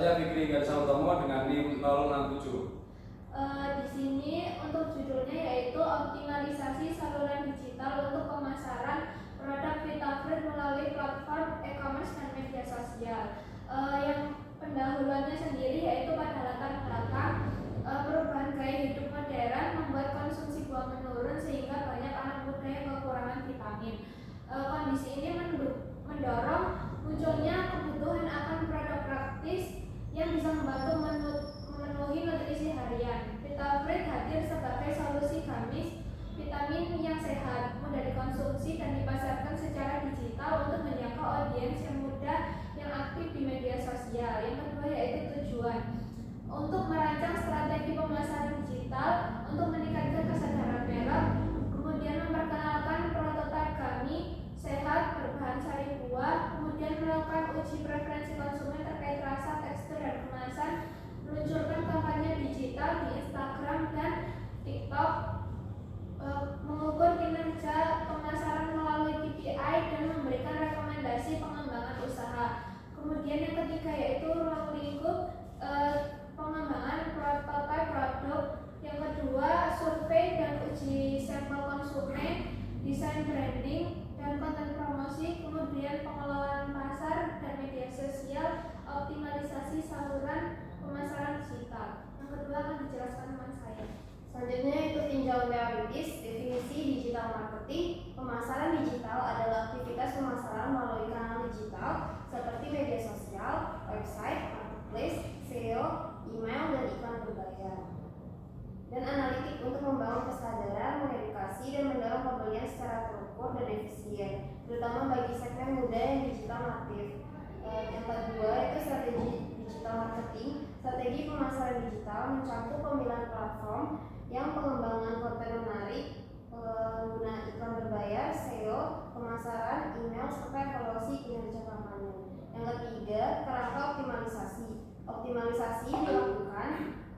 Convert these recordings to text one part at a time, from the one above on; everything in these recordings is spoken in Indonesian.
Saya Fikri Garisal Utomo dengan NIM 067. Di sini untuk judulnya yaitu optimalisasi saluran digital untuk pemasaran produk Vitafruit melalui platform e-commerce dan media sosial. Yang pendahuluannya sendiri yaitu pada latar belakang perubahan gaya hidup modern membuat konsumsi buah menurun sehingga banyak anak muda yang kekurangan vitamin. Kondisi ini mendorong munculnya kebutuhan akan produk praktis yang bisa membantu memenuhi nutrisi harian. Vitafruit hadir sebagai solusi gamis vitamin yang sehat, mudah dikonsumsi dan dipasarkan secara digital untuk menjangkau audiens yang muda yang aktif di media sosial. Yang kedua yaitu tujuan untuk merancang strategi pemasaran digital untuk meningkatkan kesadaran merek, kemudian memperkenalkan prototipe gummy sehat berbahan sari buah, kemudian melakukan uji preferensi konsumen terkait rasa, tekstur, dan kemasan, meluncurkan kampanye digital di Instagram dan TikTok, mengukur kinerja pemasaran melalui KPI dan memberikan rekomendasi pengembangan usaha. Kemudian yang ketiga yaitu ruang lingkup pengembangan prototipe produk. Yang kedua survei dan uji sampel konsumen, desain branding dan konten promosi, kemudian pengelolaan pasar dan media sosial, optimalisasi saluran pemasaran digital. Yang kedua akan dijelaskan teman saya. Selanjutnya itu tinjauan teoritis, definisi digital marketing. Pemasaran digital adalah aktivitas pemasaran melalui kanal digital seperti media sosial, website, marketplace, SEO, email, dan iklan berbayar. Dan analitik untuk membangun kesadaran, mengedukasi, dan mendorong pembelian secara terukur dan efisien, terutama bagi segmen muda yang digital natif. Yang kedua itu strategi digital marketing. Strategi pemasaran digital mencakup pemilihan platform yang pengembangan konten menarik, penggunaan iklan berbayar, SEO, pemasaran, email, serta evaluasi kinerja kampanye. Yang ketiga, kerangka optimalisasi. Optimalisasi dilakukan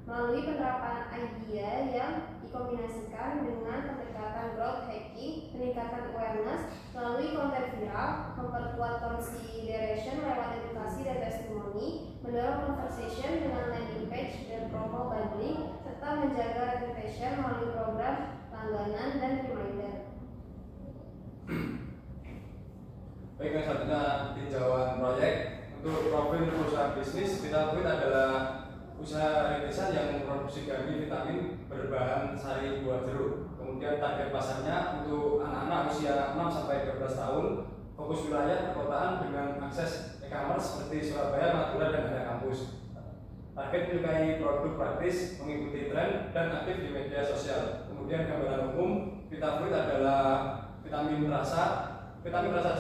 melalui penerapan idea yang dikombinasikan dengan pendekatan growth hacking, peningkatan awareness melalui konten viral, memperkuat consideration lewat edukasi dan testimoni, mendorong conversation dengan landing page dan promo bundling, serta menjaga reputation melalui program langganan dan reminder. Baik, yang selanjutnya tinjauan proyek. Untuk profil perusahaan bisnis, Vitafruit adalah usaha rintisan yang memproduksi gummy vitamin berbahan sari buah jeruk. Kemudian target pasarnya untuk anak-anak usia 6-12 tahun, fokus wilayah perkotaan dengan akses e-commerce seperti Surabaya, Madura, dan area kampus. Target menyukai produk praktis, mengikuti tren, dan aktif di media sosial. Kemudian gambaran umum, Vitafruit adalah vitamin rasa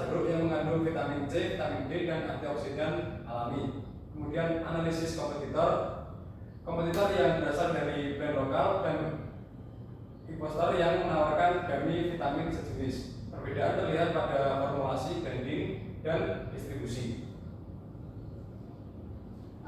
jeruk yang mengandung vitamin C, vitamin D, dan antioksidan alami. Kemudian analisis kompetitor yang berasal dari brand lokal dan impostor yang menawarkan gummy vitamin sejenis. Perbedaan terlihat pada formulasi, branding, dan distribusi.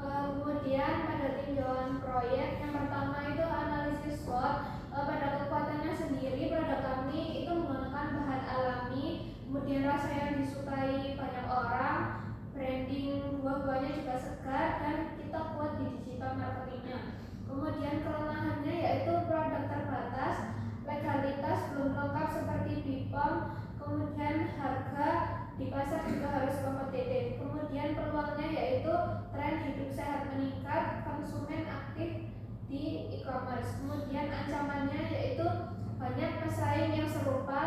Kemudian pada tinjauan proyek yang pertama itu analisis SWOT. Pada kekuatannya sendiri produk kami itu menggunakan bahan alami, kemudian rasa yang disukai banyak orang, branding buah-buahnya juga segar, dan kita kuat di digital marketingnya. Kemudian kelemahannya yaitu produk terbatas, legalitas belum lengkap seperti BPOM, kemudian harga di pasar juga harus kompetitif. Kemudian peluangnya yaitu tren hidup sehat meningkat, konsumen aktif di e-commerce. Kemudian ancamannya yaitu banyak pesaing yang serupa,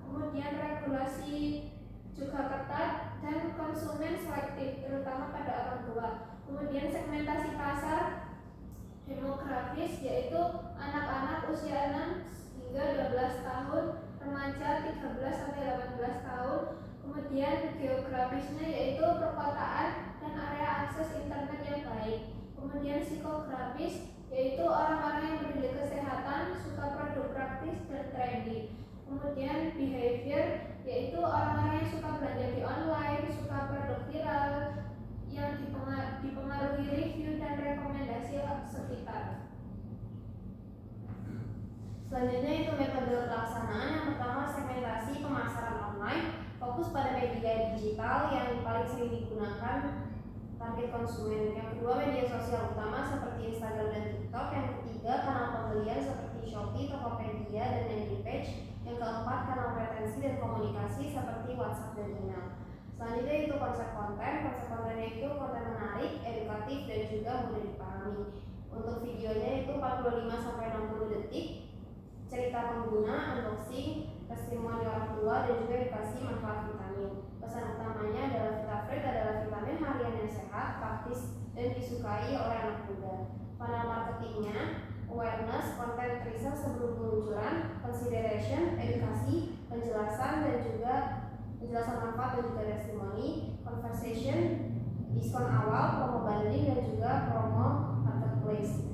kemudian regulasi juga ketat, dan konsumen selektif terutama pada orang tua. Kemudian segmentasi pasar demografis yaitu anak-anak usia 6 hingga 12 tahun, remaja 13 sampai 18 tahun. Kemudian geografisnya yaitu perkotaan dan area akses internet yang baik. Kemudian psikografis yaitu orang-orang yang peduli kesehatan, suka produk praktis dan trendy. Kemudian behavior yaitu orang-orang yang suka belanja di online, suka produk viral, yang dipengaruhi review dan rekomendasi sekitar. Selanjutnya itu metode pelaksanaan. Yang pertama segmentasi pemasaran online, fokus pada media digital yang paling sering digunakan target konsumen. Yang kedua, media sosial utama seperti Instagram dan TikTok. Yang ketiga, kanal pembelian seperti Shopee, Tokopedia, dan landing page. Yang keempat, kanal retensi dan komunikasi seperti WhatsApp dan email. Selanjutnya itu konsep konten. Konsep kontennya itu konten menarik, edukatif, dan juga mudah dipahami. Untuk videonya itu 45-60 detik, cerita pengguna, unboxing, testimoni orang tua, dan juga edukasi manfaat vitamin. Pesan utamanya adalah VitaFruit adalah vitamin harian yang sehat, praktis, dan disukai oleh anak muda. Panel marketingnya, awareness, konten riset sebelum peluncuran, consideration, edukasi, penjelasan, dan juga penjelasan manfaat dan juga testimoni, conversation, diskon awal, promo bundling, dan juga promo marketplace.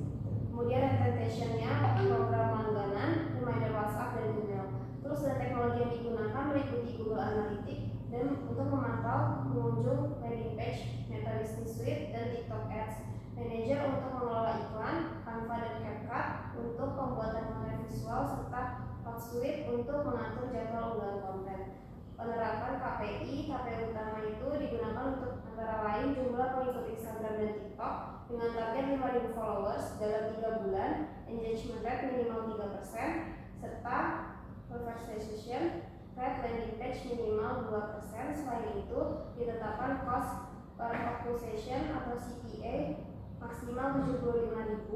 Kemudian retention-nya, program langganan, reminder WhatsApp, dan email. Terus dan teknologi yang digunakan meliputi Google Analytics dan untuk memantau pengunjung, landing page, Meta Business Suite, dan TikTok Ads. Manager untuk mengelola iklan, Canva dan CapCut untuk pembuatan konten visual, serta HotSuite untuk mengatur jadwal unggahan konten. Penerapan KPI utama itu digunakan untuk antara lain jumlah pengikut Instagram dan TikTok dengan target 5.000 followers dalam 3 bulan, engagement rate minimal 3%, serta conversation rate landing page minimal 2%. Selain itu, ditetapkan cost per acquisition atau CPA maksimal 75.000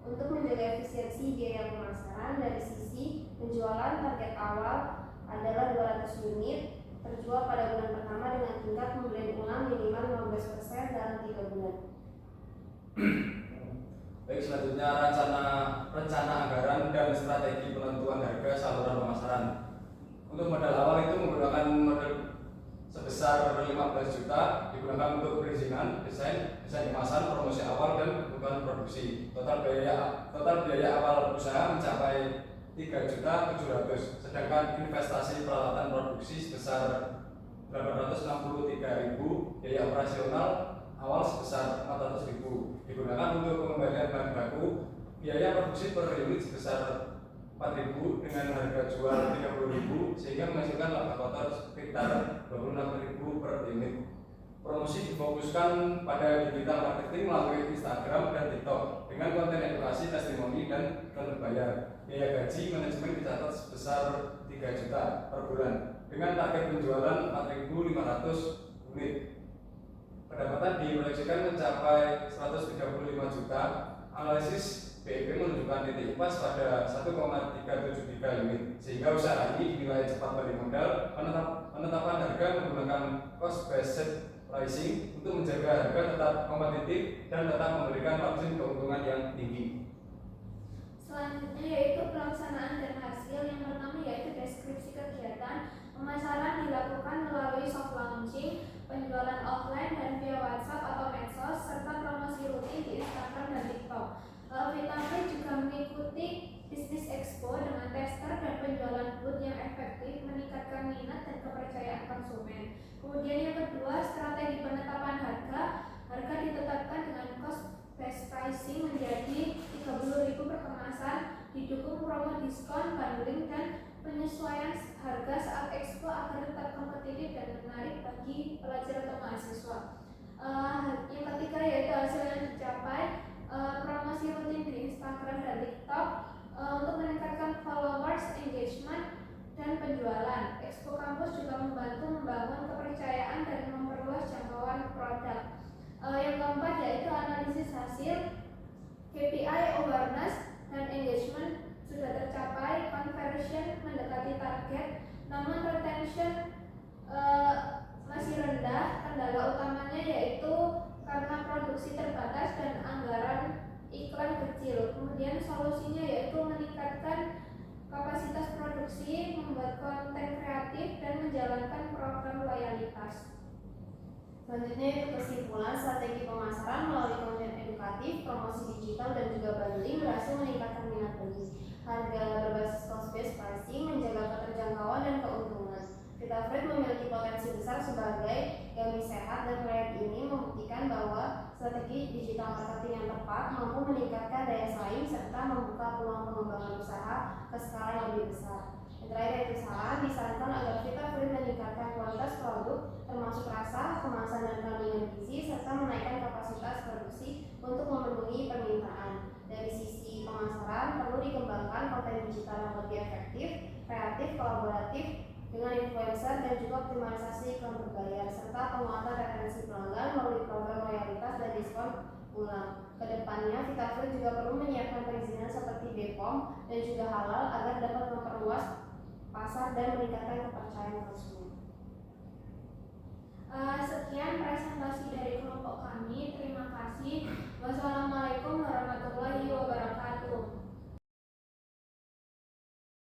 untuk menjaga efisiensi biaya pemasaran. Dari sisi penjualan, target awal adalah 200 unit terjual pada bulan pertama dengan tingkat pembelian ulang minimal 15% dalam 3 bulan. Baik, selanjutnya rencana anggaran dan strategi penentuan harga saluran pemasaran. Untuk modal awal itu menggunakan modal sebesar 15 juta digunakan untuk perizinan, desain kemasan, promosi awal, dan kebutuhan produksi. Total biaya awal usaha mencapai 3.700.000, sedangkan investasi peralatan produksi sebesar 863.000, biaya operasional awal sebesar 400.000 digunakan untuk pengembalian bahan baku. Biaya produksi per unit sebesar 4.000 dengan harga jual 30.000 sehingga menghasilkan laba kotor sekitar 26.000 per unit. Promosi difokuskan pada digital marketing melalui Instagram dan TikTok dengan konten edukasi, testimoni, dan berbayar. Biaya gaji manajemen dicatat sebesar 3 juta per bulan dengan target penjualan 4.500 unit. Pendapatan diproyeksikan mencapai 135 juta. Analisis BIP menunjukkan titik pas pada 1,373 unit sehingga usaha ini dinilai cepat balik modal. Penetapan harga menggunakan cost based pricing untuk menjaga harga tetap kompetitif dan tetap memberikan margin keuntungan yang tinggi. Selanjutnya yaitu pelaksanaan dan hasil. Yang pertama yaitu deskripsi kegiatan. Pemasaran dilakukan melalui soft launching, penjualan offline dan via WhatsApp atau medsos, serta promosi rutin di Instagram dan TikTok. VitaFruit juga mengikuti Business Expo dengan tester dan penjualan booth yang efektif, meningkatkan minat dan kepercayaan konsumen. Kemudian yang kedua, strategi penetapan harga. Harga ditetapkan dengan cost based pricing menjadi 30.000 per kemasan, didukung promo diskon, bundling, dan penyesuaian harga saat expo agar tetap kompetitif dan menarik bagi pelajar atau mahasiswa. Yang ketiga yaitu hasil yang dicapai, promosi rutin di Instagram dan TikTok untuk meningkatkan followers, engagement, dan penjualan. Expo Kampus juga membantu membangun kepercayaan dan memperluas jangkauan produk. Yang keempat yaitu analisis hasil. KPI, awareness, dan engagement sudah tercapai, conversion mendekati target, namun retention masih rendah. Kendala utamanya yaitu karena produksi terbatas dan anggaran iklan kecil. Kemudian solusinya yaitu meningkatkan kapasitas produksi, membuat konten kreatif, dan menjalankan program loyalitas. Selanjutnya itu kesimpulan, strategi pemasaran melalui konten edukatif, promosi digital, dan juga bundling berhasil meningkatkan minat beli. Harga berbasis cost based pricing menjaga keterjangkauan dan keuntungan. VitaFruit memiliki potensi besar sebagai gummy sehat dan proyek ini membuktikan bahwa strategi digital marketing yang tepat mampu meningkatkan daya saing serta membuka peluang pengembangan usaha ke skala yang lebih besar. Yang terakhir yaitu saran, disarankan agar VitaFruit meningkatkan kualitas produk termasuk rasa, kemasan, dan kandungan gizi serta menaikkan memenuhi permintaan. Dari sisi pemasaran, perlu dikembangkan konten digital yang lebih efektif, kreatif, kolaboratif dengan influencer dan juga optimalisasi iklan berbayar serta penguatan retensi pelanggan melalui program loyalitas dan diskon ulang. Kedepannya, VitaFood juga perlu menyiapkan perizinan seperti BPOM dan juga halal agar dapat memperluas pasar dan meningkatkan kepercayaan konsumen. Sekian presentasi dari kelompok kami. Terima kasih. Wassalamualaikum warahmatullahi wabarakatuh.